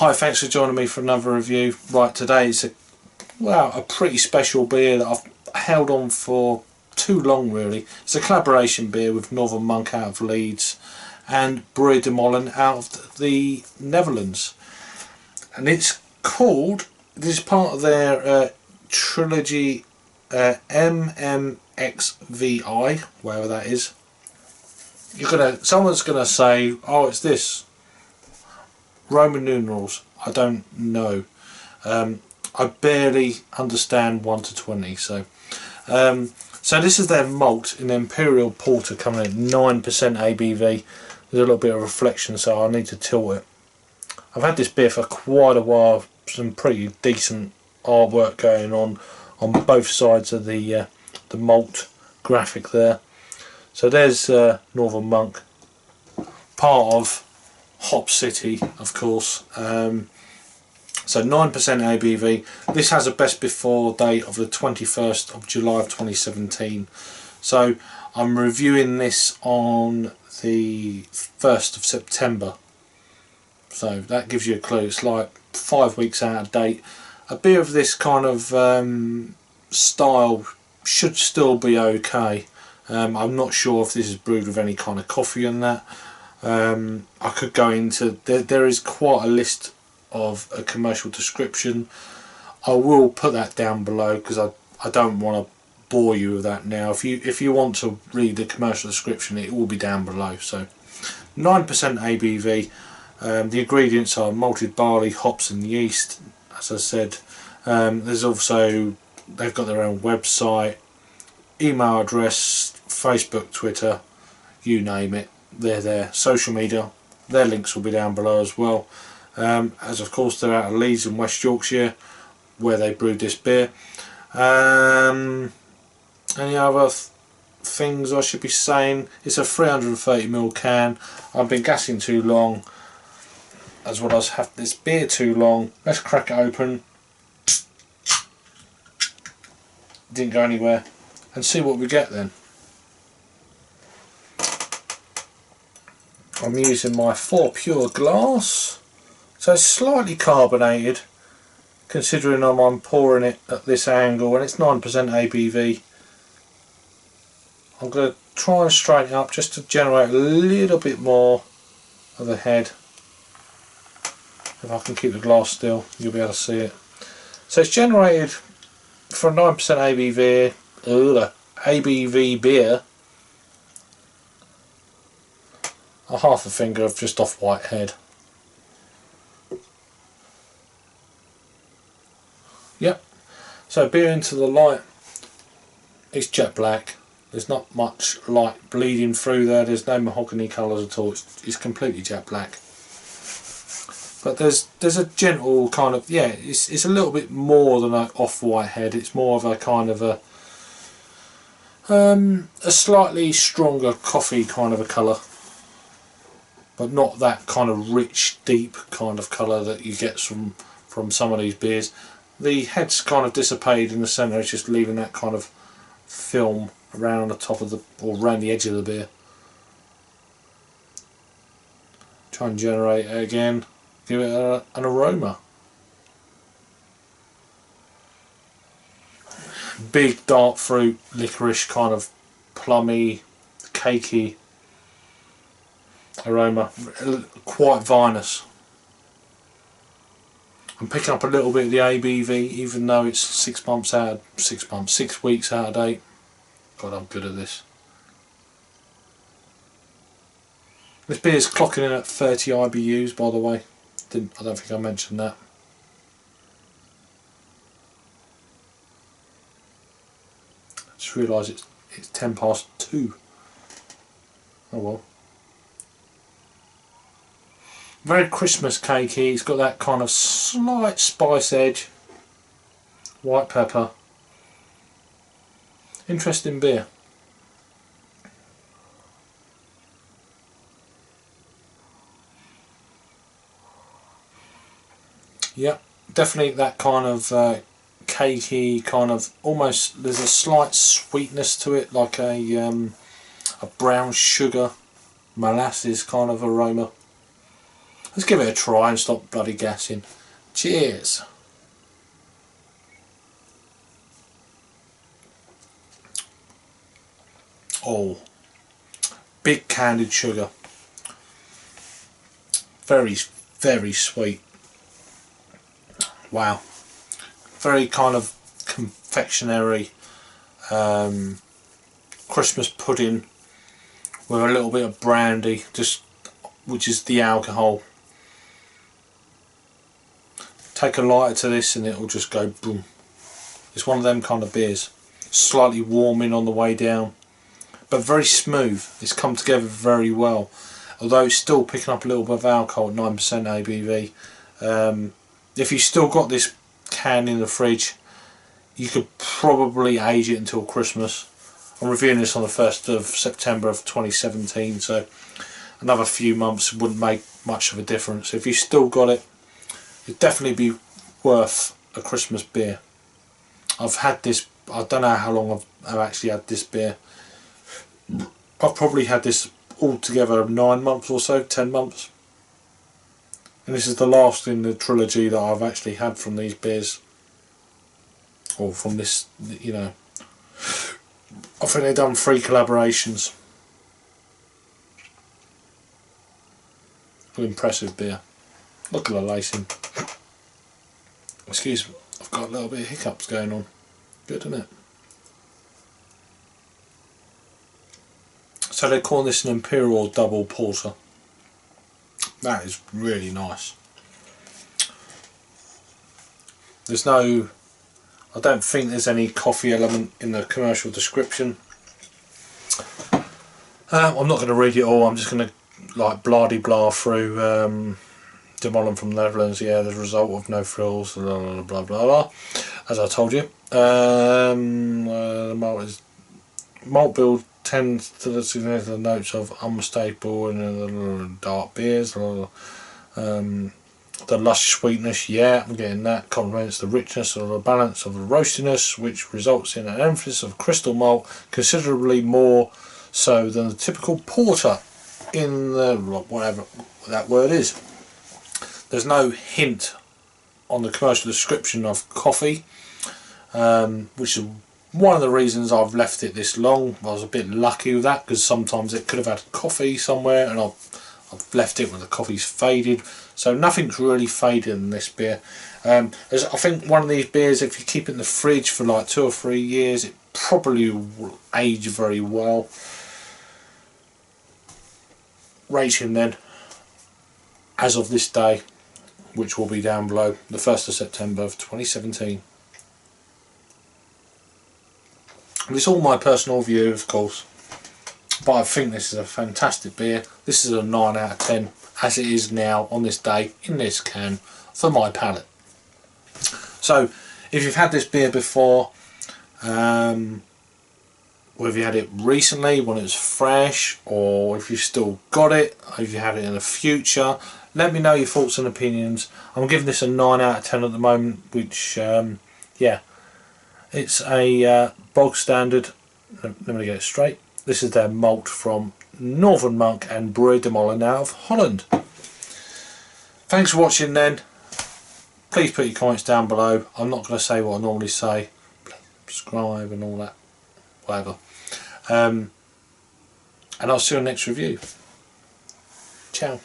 Hi, thanks for joining me for another review. Right, today is a pretty special beer that I've held on for too long really. It's a collaboration beer with Northern Monk out of Leeds and Brewery de Molen out of the Netherlands. And it's called, this is part of their Trilogy MMXVI, wherever that is. Someone's gonna say, oh, it's this. Roman numerals, I don't know. I barely understand 1 to 20. So this is their malt in Imperial Porter coming at 9% ABV. There's a little bit of reflection, so I need to tilt it. I've had this beer for quite a while. Some pretty decent artwork going on both sides of the malt graphic there. So there's Northern Monk, part of Hop City, of course. So 9% ABV. This has a best before date of the 21st of July of 2017. So I'm reviewing this on the 1st of September. So that gives you a clue. It's like 5 weeks out of date. A beer of this kind of style should still be okay. I'm not sure if this is brewed with any kind of coffee in that. I could go into, there is quite a list of a commercial description. I will put that down below because I don't want to bore you with that now. If you want to read the commercial description, it will be down below. So 9% ABV. The ingredients are malted barley, hops and yeast, as I said. There's also, they've got their own website, email address, Facebook, Twitter, you name it, they're there. Social media, their links will be down below as well. As of course they're out of Leeds in West Yorkshire, where they brewed this beer. Any other things I should be saying? It's a 330ml can. I've been gassing too long, as well as have this beer too long. Let's crack it open. Didn't go anywhere. And see what we get then. I'm using my 4 Pure glass. So it's slightly carbonated, considering I'm pouring it at this angle, and it's 9% ABV. I'm going to try and straighten it up just to generate a little bit more of a head. If I can keep the glass still, you'll be able to see it. So it's generated for a 9% ABV beer, a half a finger of just off-white head. Yep. So beer into the light, it's jet black. There's not much light bleeding through there. There's no mahogany colours at all. It's completely jet black. But there's a gentle kind of, yeah, it's a little bit more than an off-white head. It's more of a kind of a slightly stronger coffee kind of a colour, but not that kind of rich, deep kind of colour that you get from some of these beers. The head's kind of dissipated in the centre. It's just leaving that kind of film around the top of the, or around the edge of the beer. Try and generate it again. Give it an aroma. Big dark fruit, licorice, kind of plummy, cakey aroma. Quite vinous. I'm picking up a little bit of the ABV, even though it's 6 weeks out of date. God, I'm good at this. This beer is clocking in at 30 IBUs, by the way. I don't think I mentioned that. I just realised it's 2:10. Oh well. Very Christmas cakey. It's got that kind of slight spice edge. White pepper. Interesting beer. Yep, definitely that kind of cakey, kind of almost, there's a slight sweetness to it, like a brown sugar molasses kind of aroma. let's give it a try and stop bloody gassing. Cheers. Oh, big candied sugar. Very, very sweet. Wow. Very kind of confectionery, Christmas pudding with a little bit of brandy, just which is the alcohol. Take a lighter to this and it'll just go boom. It's one of them kind of beers. Slightly warming on the way down, but very smooth. It's come together very well, although it's still picking up a little bit of alcohol at 9% ABV. If you still got this can in the fridge, you could probably age it until Christmas. I'm reviewing this on the 1st of September of 2017, so another few months wouldn't make much of a difference. If you still got it, it'd definitely be worth a Christmas beer. I've had this, I don't know how long I've actually had this beer. I've probably had this altogether 9 months or so, 10 months. And this is the last in the trilogy that I've actually had from these beers. Or from this, you know. I think they've done 3 collaborations. Impressive beer. Look at the lacing. Excuse me, I've got a little bit of hiccups going on. Good, isn't it? So they're calling this an Imperial double porter. That is really nice. There's no, I don't think there's any coffee element in the commercial description. I'm not going to read it all. I'm just going to like blah-de-blah through the Molen from the Netherlands. Yeah, the result of no frills, blah blah blah blah, blah. As I told you. The malt build tends to the significant notes of unmistakable and dark beers. The lush sweetness, yeah, I'm getting that. Complements the richness or the balance of the roastiness, which results in an emphasis of crystal malt, considerably more so than the typical porter in the whatever that word is. There's no hint on the commercial description of coffee, which is one of the reasons I've left it this long. I was a bit lucky with that, because sometimes it could have had coffee somewhere and I've left it when the coffee's faded. So nothing's really faded in this beer. I think one of these beers, if you keep it in the fridge for like 2 or 3 years, it probably will age very well. Rating then, as of this day, which will be down below, the 1st of September of 2017. And it's all my personal view, of course, but I think this is a fantastic beer. This is a 9 out of 10, as it is now on this day in this can for my palate. So if you've had this beer before, or if you had it recently when it was fresh, or if you've still got it, or if you have it in the future, let me know your thoughts and opinions. I'm giving this a 9 out of 10 at the moment, which yeah, it's a bog standard. Let me get it straight. This is their malt from Northern Monk and Brewery de Molen out of Holland. Thanks for watching then. Please put your comments down below. I'm not going to say what I normally say. Please subscribe and all that. Whatever. And I'll see you in the next review. Ciao.